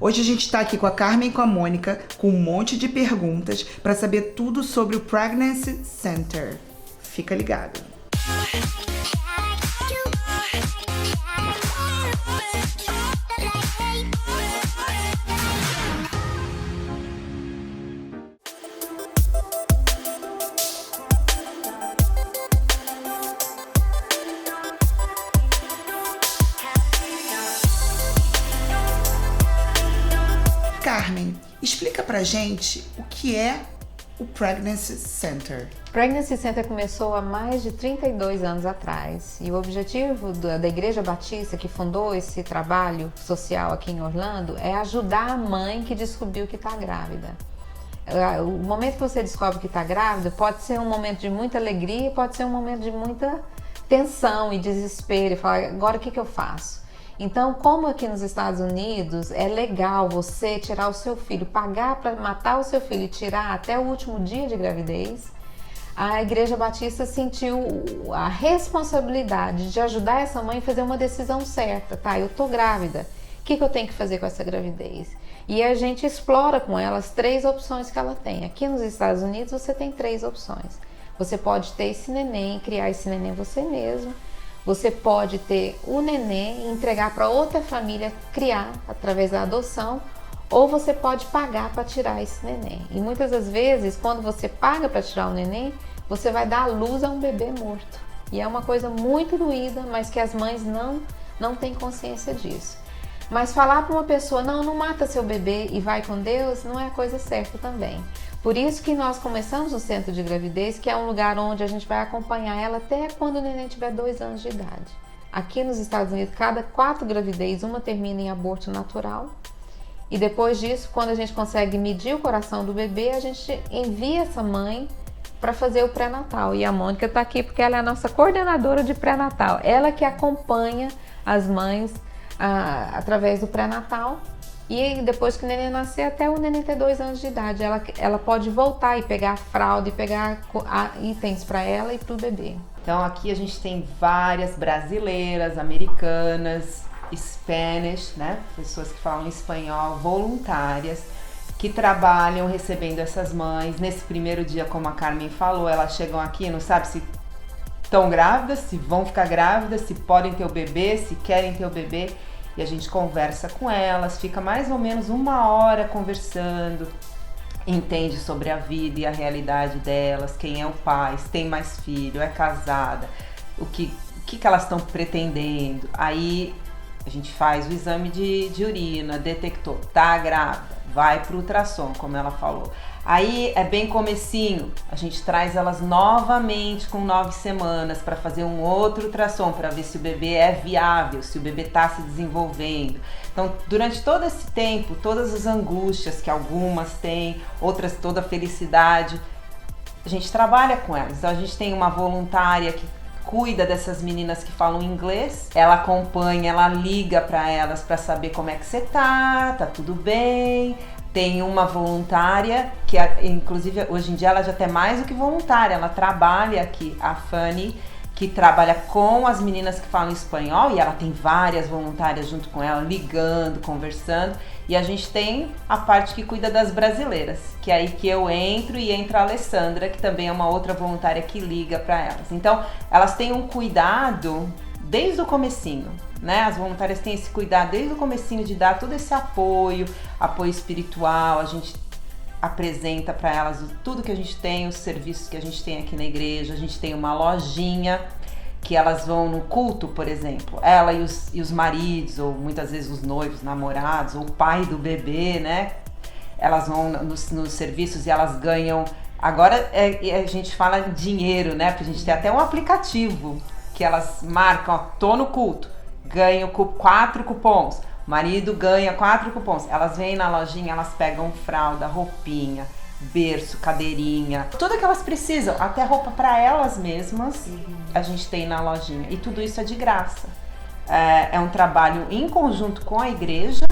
Hoje a gente está aqui com a Carmen e com a Mônica com um monte de perguntas para saber tudo sobre o Pregnancy Center. Fica ligado. Carmen, explica pra gente o que é o Pregnancy Center. O Pregnancy Center começou há mais de 32 anos atrás e o objetivo da Igreja Batista, que fundou esse trabalho social aqui em Orlando, é ajudar a mãe que descobriu que está grávida. O momento que você descobre que está grávida pode ser um momento de muita alegria, pode ser um momento de muita tensão e desespero, e falar, agora o que eu faço? Então, como aqui nos Estados Unidos é legal você tirar o seu filho, pagar para matar o seu filho e tirar até o último dia de gravidez, a Igreja Batista sentiu a responsabilidade de ajudar essa mãe a fazer uma decisão certa, tá? Eu tô grávida, o que eu tenho que fazer com essa gravidez? E a gente explora com ela as 3 opções que ela tem. Aqui nos Estados Unidos você tem 3 opções. Você pode ter esse neném, criar esse neném você mesmo. Você pode ter o neném e entregar para outra família criar através da adoção, ou você pode pagar para tirar esse neném. E muitas das vezes, quando você paga para tirar o neném, você vai dar à luz a um bebê morto. E é uma coisa muito doída, mas que as mães não têm consciência disso. Mas falar para uma pessoa, não mata seu bebê e vai com Deus, não é a coisa certa também. Por isso que nós começamos o centro de gravidez, que é um lugar onde a gente vai acompanhar ela até quando o neném tiver 2 anos de idade. Aqui nos Estados Unidos, cada 4 gravidez, uma termina em aborto natural. E depois disso, quando a gente consegue medir o coração do bebê, a gente envia essa mãe para fazer o pré-natal. E a Mônica está aqui porque ela é a nossa coordenadora de pré-natal. Ela que acompanha as mães através do pré-natal. E depois que o neném nascer, até o neném ter 2 anos de idade, ela pode voltar e pegar a fralda e pegar itens para ela e para o bebê. Então aqui a gente tem várias brasileiras, americanas, Spanish, né? Pessoas que falam espanhol, voluntárias, que trabalham recebendo essas mães. Nesse primeiro dia, como a Carmen falou, elas chegam aqui e não sabem se estão grávidas, se vão ficar grávidas, se podem ter o bebê, se querem ter o bebê. E a gente conversa com elas, fica mais ou menos 1 hora conversando, entende sobre a vida e a realidade delas, quem é o pai, se tem mais filho, é casada, o que elas estão pretendendo. Aí a gente faz o exame de urina, detectou, tá grávida, vai pro ultrassom, como ela falou. Aí é bem comecinho, a gente traz elas novamente com 9 semanas para fazer um outro ultrassom, para ver se o bebê é viável, se o bebê está se desenvolvendo. Então, durante todo esse tempo, todas as angústias que algumas têm, outras toda a felicidade, a gente trabalha com elas. Então, a gente tem uma voluntária que cuida dessas meninas que falam inglês, ela acompanha, ela liga para elas para saber como é que você tá tudo bem. Tem uma voluntária, que inclusive hoje em dia ela já é mais do que voluntária, ela trabalha aqui, a Fanny, que trabalha com as meninas que falam espanhol, e ela tem várias voluntárias junto com ela, ligando, conversando, e a gente tem a parte que cuida das brasileiras, que é aí que eu entro e entra a Alessandra, que também é uma outra voluntária que liga para elas. Então, elas têm um cuidado desde o comecinho, né? As voluntárias têm esse cuidado desde o comecinho de dar todo esse apoio espiritual. A gente apresenta para elas tudo que a gente tem, os serviços que a gente tem aqui na igreja. A gente tem uma lojinha que elas vão no culto, por exemplo, ela e os maridos, ou muitas vezes os noivos, namorados, ou o pai do bebê, né? Elas vão nos serviços e elas ganham. Agora a gente fala dinheiro, né? Porque a gente tem até um aplicativo que elas marcam, ó, tô no culto, ganham 4 cupons, o marido ganha 4 cupons. Elas vêm na lojinha, elas pegam fralda, roupinha, berço, cadeirinha, tudo que elas precisam, até roupa para elas mesmas, a gente tem na lojinha. E tudo isso é de graça. É um trabalho em conjunto com a igreja.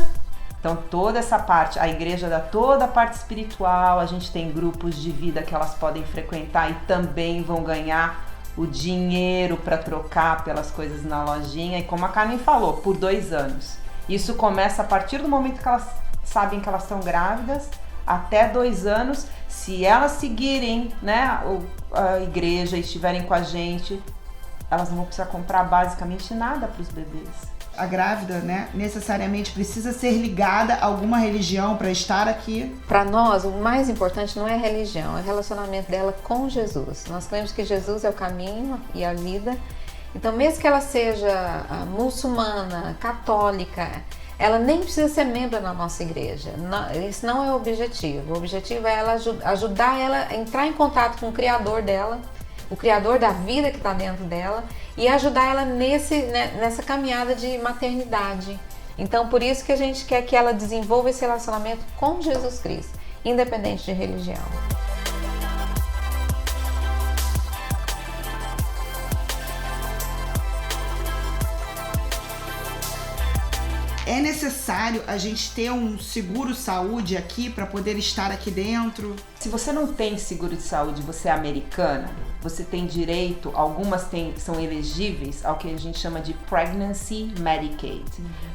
Então toda essa parte, a igreja dá toda a parte espiritual, a gente tem grupos de vida que elas podem frequentar e também vão ganhar o dinheiro para trocar pelas coisas na lojinha. E como a Carmen falou, por 2 anos. Isso começa a partir do momento que elas sabem que elas estão grávidas, até 2 anos, se elas seguirem, né, a igreja e estiverem com a gente, elas não vão precisar comprar basicamente nada para os bebês. A grávida, né, necessariamente precisa ser ligada a alguma religião para estar aqui? Para nós, o mais importante não é a religião, é o relacionamento dela com Jesus. Nós cremos que Jesus é o caminho e a vida. Então, mesmo que ela seja muçulmana, católica, ela nem precisa ser membro da nossa igreja. Esse não é o objetivo. O objetivo é ela ajudar ela a entrar em contato com o Criador dela, o Criador da vida que está dentro dela, e ajudar ela nessa caminhada de maternidade. Então, por isso que a gente quer que ela desenvolva esse relacionamento com Jesus Cristo, independente de religião. É necessário a gente ter um seguro-saúde aqui para poder estar aqui dentro? Se você não tem seguro de saúde, você é americana, você tem direito, algumas são elegíveis ao que a gente chama de Pregnancy Medicaid.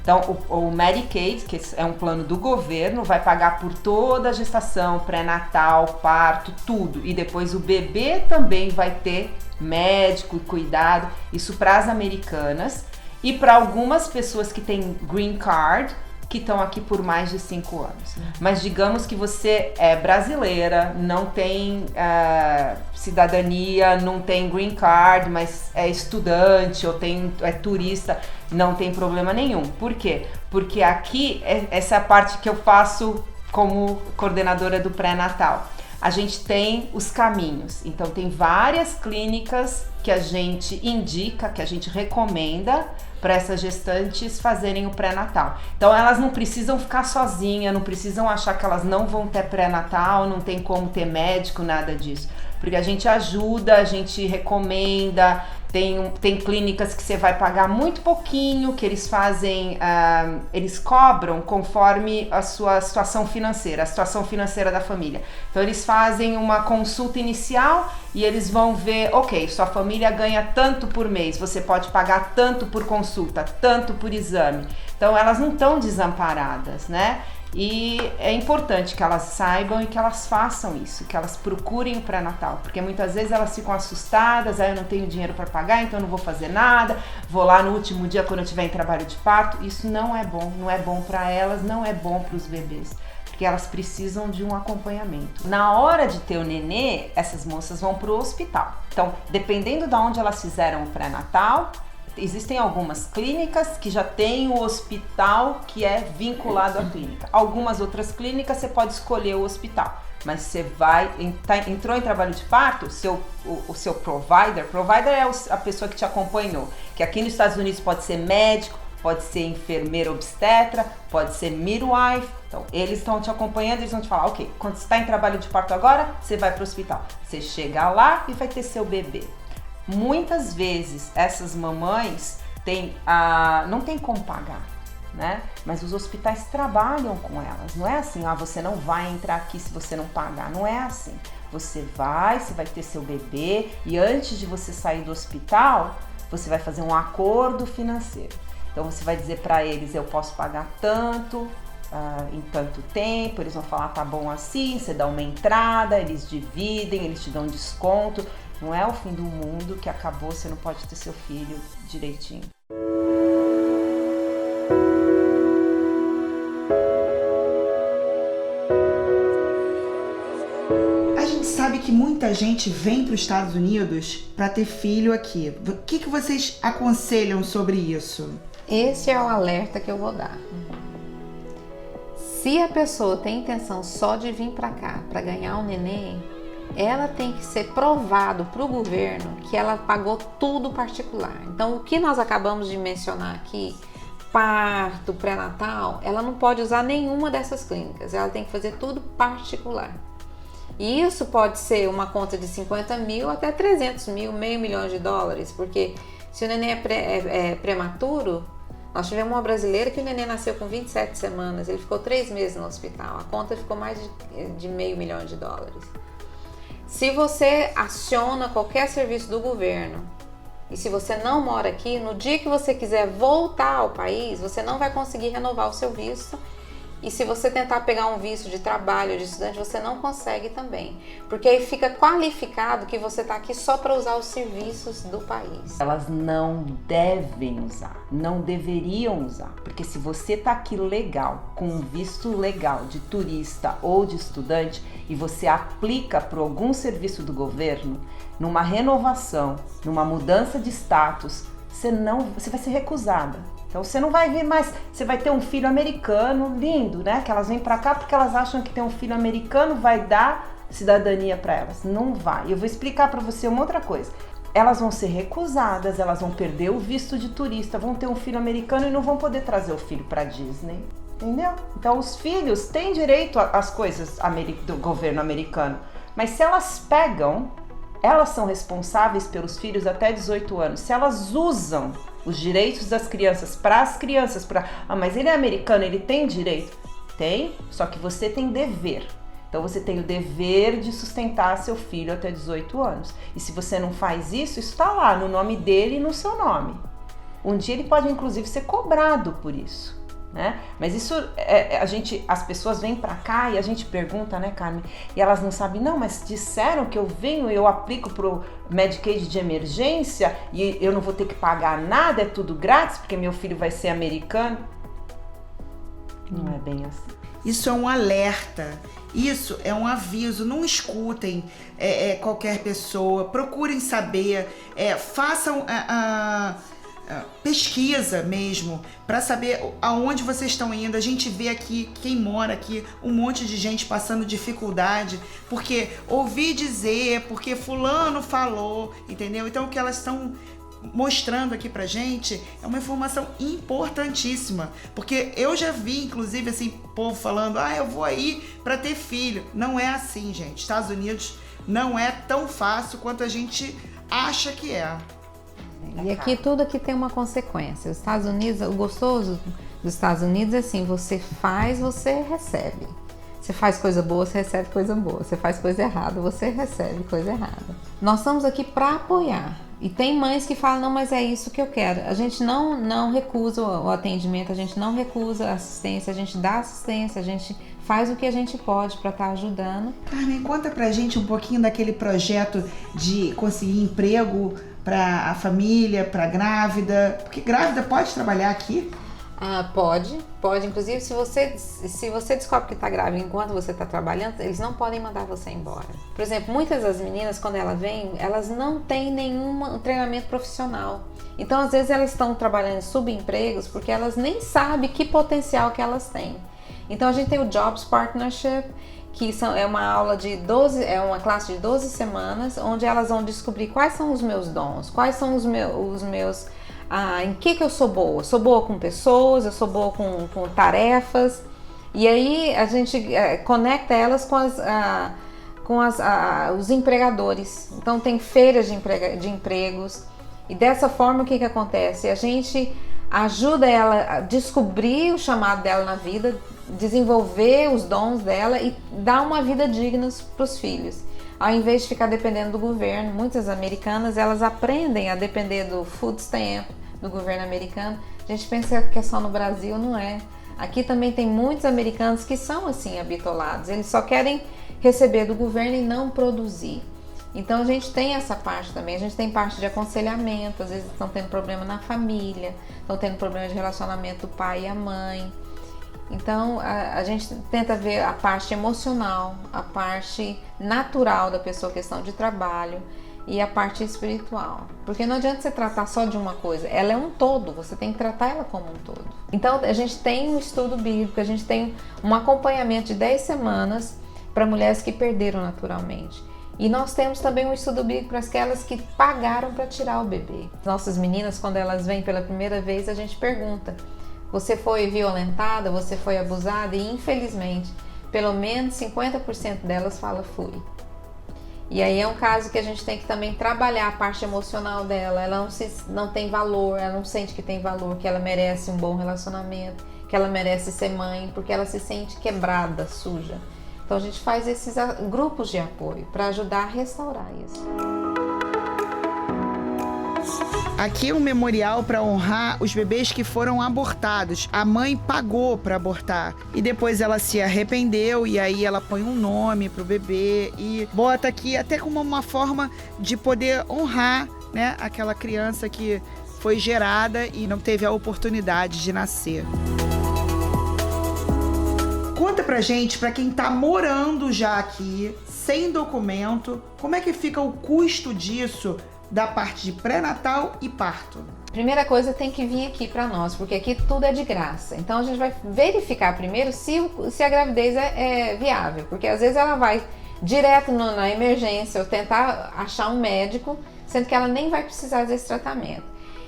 Então, o Medicaid, que é um plano do governo, vai pagar por toda a gestação, pré-natal, parto, tudo. E depois o bebê também vai ter médico e cuidado. Isso para as americanas. E para algumas pessoas que têm green card, que estão aqui por mais de 5 anos. Mas digamos que você é brasileira, não tem cidadania, não tem green card, mas é estudante ou é turista, não tem problema nenhum. Por quê? Porque aqui, essa é a parte que eu faço como coordenadora do pré-natal. A gente tem os caminhos, então tem várias clínicas que a gente indica, que a gente recomenda para essas gestantes fazerem o pré-natal. Então elas não precisam ficar sozinhas, não precisam achar que elas não vão ter pré-natal, não tem como ter médico, nada disso. Porque a gente ajuda, a gente recomenda, tem clínicas que você vai pagar muito pouquinho, que eles fazem, eles cobram conforme a sua situação financeira, a situação financeira da família. Então eles fazem uma consulta inicial e eles vão ver, ok, sua família ganha tanto por mês, você pode pagar tanto por consulta, tanto por exame. Então elas não estão desamparadas, né? E é importante que elas saibam e que elas façam isso, que elas procurem o pré-natal, porque muitas vezes elas ficam assustadas, eu não tenho dinheiro para pagar, então eu não vou fazer nada, vou lá no último dia quando eu estiver em trabalho de parto. Isso não é bom para elas, não é bom para os bebês, porque elas precisam de um acompanhamento. Na hora de ter o nenê, essas moças vão para o hospital. Então, dependendo de onde elas fizeram o pré-natal, existem algumas clínicas que já tem o hospital que é vinculado à clínica. Algumas outras clínicas você pode escolher o hospital, mas você entrou em trabalho de parto, o seu provider é a pessoa que te acompanhou, que aqui nos Estados Unidos pode ser médico, pode ser enfermeira obstetra, pode ser midwife. Então, eles estão te acompanhando, eles vão te falar, ok, quando você está em trabalho de parto agora, você vai para o hospital. Você chega lá e vai ter seu bebê. Muitas vezes essas mamães não tem como pagar, né? Mas os hospitais trabalham com elas. Não é assim, você não vai entrar aqui se você não pagar. Não é assim. Você vai ter seu bebê e antes de você sair do hospital, você vai fazer um acordo financeiro. Então você vai dizer para eles, eu posso pagar tanto em tanto tempo, eles vão falar, tá bom assim, você dá uma entrada, eles dividem, eles te dão desconto. Não é o fim do mundo que acabou, você não pode ter seu filho direitinho. A gente sabe que muita gente vem para os Estados Unidos para ter filho aqui. O que vocês aconselham sobre isso? Esse é o alerta que eu vou dar. Se a pessoa tem intenção só de vir para cá para ganhar um neném, ela tem que ser provado para o governo que ela pagou tudo particular. Então, o que nós acabamos de mencionar aqui, parto, pré-natal, ela não pode usar nenhuma dessas clínicas. Ela tem que fazer tudo particular. E isso pode ser uma conta de 50 mil até 300 mil, $500 mil, porque se o neném é prematuro, nós tivemos uma brasileira que o neném nasceu com 27 semanas, ele ficou 3 meses no hospital, a conta ficou mais de $500 mil. Se você aciona qualquer serviço do governo e se você não mora aqui, no dia que você quiser voltar ao país, você não vai conseguir renovar o seu visto E se você tentar pegar um visto de trabalho, de estudante, você não consegue também. Porque aí fica qualificado que você está aqui só para usar os serviços do país. Elas não devem usar, não deveriam usar. Porque se você está aqui legal, com um visto legal de turista ou de estudante, e você aplica para algum serviço do governo, numa renovação, numa mudança de status, você vai ser recusada. Então você não vai vir mais, você vai ter um filho americano, lindo, né? Que elas vêm pra cá porque elas acham que ter um filho americano vai dar cidadania pra elas. Não vai. Eu vou explicar pra você uma outra coisa. Elas vão ser recusadas, elas vão perder o visto de turista, vão ter um filho americano e não vão poder trazer o filho pra Disney. Entendeu? Então os filhos têm direito às coisas do governo americano. Mas se elas pegam, elas são responsáveis pelos filhos até 18 anos. Se elas usam os direitos das crianças para as crianças, mas ele é americano, ele tem direito? Tem, só que você tem dever. Então você tem o dever de sustentar seu filho até 18 anos. E se você não faz isso, isso está lá no nome dele e no seu nome. Um dia ele pode inclusive ser cobrado por isso. Né? Mas isso, as pessoas vêm pra cá e a gente pergunta, né, Carmen? E elas não sabem, não, mas disseram que eu venho e eu aplico pro Medicaid de emergência e eu não vou ter que pagar nada, é tudo grátis porque meu filho vai ser americano. Não é bem assim. Isso é um alerta, isso é um aviso. Não escutem qualquer pessoa, procurem saber, façam pesquisa mesmo para saber aonde vocês estão indo. A gente vê aqui, quem mora aqui, um monte de gente passando dificuldade porque ouvi dizer, porque fulano falou, entendeu? Então o que elas estão mostrando aqui pra gente é uma informação importantíssima, porque eu já vi inclusive assim, povo falando, eu vou aí para ter filho. Não é assim, gente. Estados Unidos não é tão fácil quanto a gente acha que é. E aqui tudo aqui tem uma consequência. Os Estados Unidos, o gostoso dos Estados Unidos é assim, você faz, você recebe. Você faz coisa boa, você recebe coisa boa. Você faz coisa errada, você recebe coisa errada. Nós estamos aqui para apoiar. E tem mães que falam, não, mas é isso que eu quero. A gente não recusa o atendimento, a gente não recusa a assistência, a gente dá assistência, a gente faz o que a gente pode para estar ajudando. Carmen, conta pra gente um pouquinho daquele projeto de conseguir emprego para a família, para grávida, porque grávida pode trabalhar aqui? Pode. Inclusive, se você descobre que está grávida enquanto você está trabalhando, eles não podem mandar você embora. Por exemplo, muitas das meninas, quando elas vêm, elas não têm nenhum treinamento profissional. Então, às vezes, elas estão trabalhando em subempregos porque elas nem sabem que potencial que elas têm. Então, a gente tem o Jobs Partnership, que é uma aula de 12, é uma classe de 12 semanas, onde elas vão descobrir quais são os meus dons, quais são os meus em que eu sou boa. Sou boa com pessoas, eu sou boa com tarefas. E aí a gente conecta elas com os empregadores. Então tem feiras de empregos. E dessa forma o que acontece? A gente ajuda ela a descobrir o chamado dela na vida, desenvolver os dons dela e dar uma vida digna para os filhos. Ao invés de ficar dependendo do governo, muitas americanas elas aprendem a depender do food stamp, do governo americano. A gente pensa que é só no Brasil, não é. Aqui também tem muitos americanos que são assim habitolados, eles só querem receber do governo e não produzir. Então a gente tem essa parte também, a gente tem parte de aconselhamento, às vezes estão tendo problema na família, estão tendo problema de relacionamento do pai e a mãe. Então a gente tenta ver a parte emocional, a parte natural da pessoa, questão de trabalho e a parte espiritual. Porque não adianta você tratar só de uma coisa, ela é um todo, você tem que tratar ela como um todo. Então a gente tem um estudo bíblico, a gente tem um acompanhamento de 10 semanas para mulheres que perderam naturalmente. E nós temos também um estudo bíblico para aquelas que pagaram para tirar o bebê. Nossas meninas, quando elas vêm pela primeira vez, a gente pergunta: você foi violentada, você foi abusada? E infelizmente, pelo menos 50% delas fala fui. E aí é um caso que a gente tem que também trabalhar a parte emocional dela. Ela não tem valor, ela não sente que tem valor, que ela merece um bom relacionamento, que ela merece ser mãe, porque ela se sente quebrada, suja. Então a gente faz esses grupos de apoio para ajudar a restaurar isso. Aqui é um memorial para honrar os bebês que foram abortados. A mãe pagou para abortar e depois ela se arrependeu e aí ela põe um nome pro bebê e bota aqui até como uma forma de poder honrar, né, aquela criança que foi gerada e não teve a oportunidade de nascer. Conta pra gente, pra quem tá morando já aqui, sem documento, como é que fica o custo disso da parte de pré-natal e parto? Primeira coisa, tem que vir aqui para nós, porque aqui tudo é de graça. Então a gente vai verificar primeiro se a gravidez é viável, porque às vezes ela vai direto na emergência ou tentar achar um médico, sendo que ela nem vai precisar desse tratamento.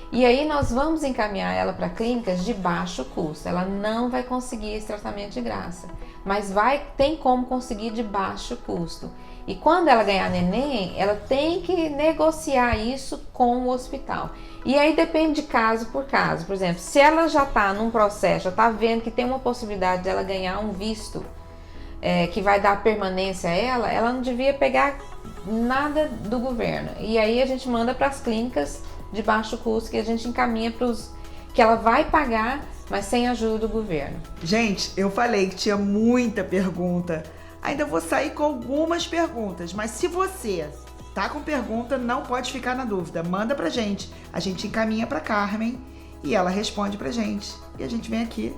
E aí nós vamos encaminhar ela para clínicas de baixo custo. Ela não vai conseguir esse tratamento de graça, mas tem como conseguir de baixo custo. E quando ela ganhar neném, ela tem que negociar isso com o hospital. E aí depende de caso por caso. Por exemplo, se ela já está num processo, já está vendo que tem uma possibilidade dela ganhar um visto que vai dar permanência a ela não devia pegar nada do governo. E aí a gente manda para as clínicas de baixo custo, que a gente encaminha para os que ela vai pagar, mas sem ajuda do governo. Gente, eu falei que tinha muita pergunta. Ainda vou sair com algumas perguntas, mas se você tá com pergunta, não pode ficar na dúvida. Manda pra gente. A gente encaminha pra Carmen e ela responde pra gente. E a gente vem aqui,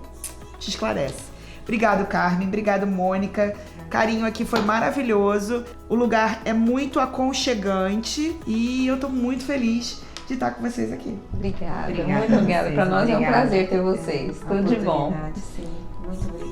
te esclarece. Obrigado, Carmen. Obrigado, Mônica. Carinho aqui foi maravilhoso. O lugar é muito aconchegante e eu tô muito feliz de estar com vocês aqui. Obrigada, muito obrigada. Para nós é um prazer ter vocês. Tudo de bom. Sim, muito obrigada.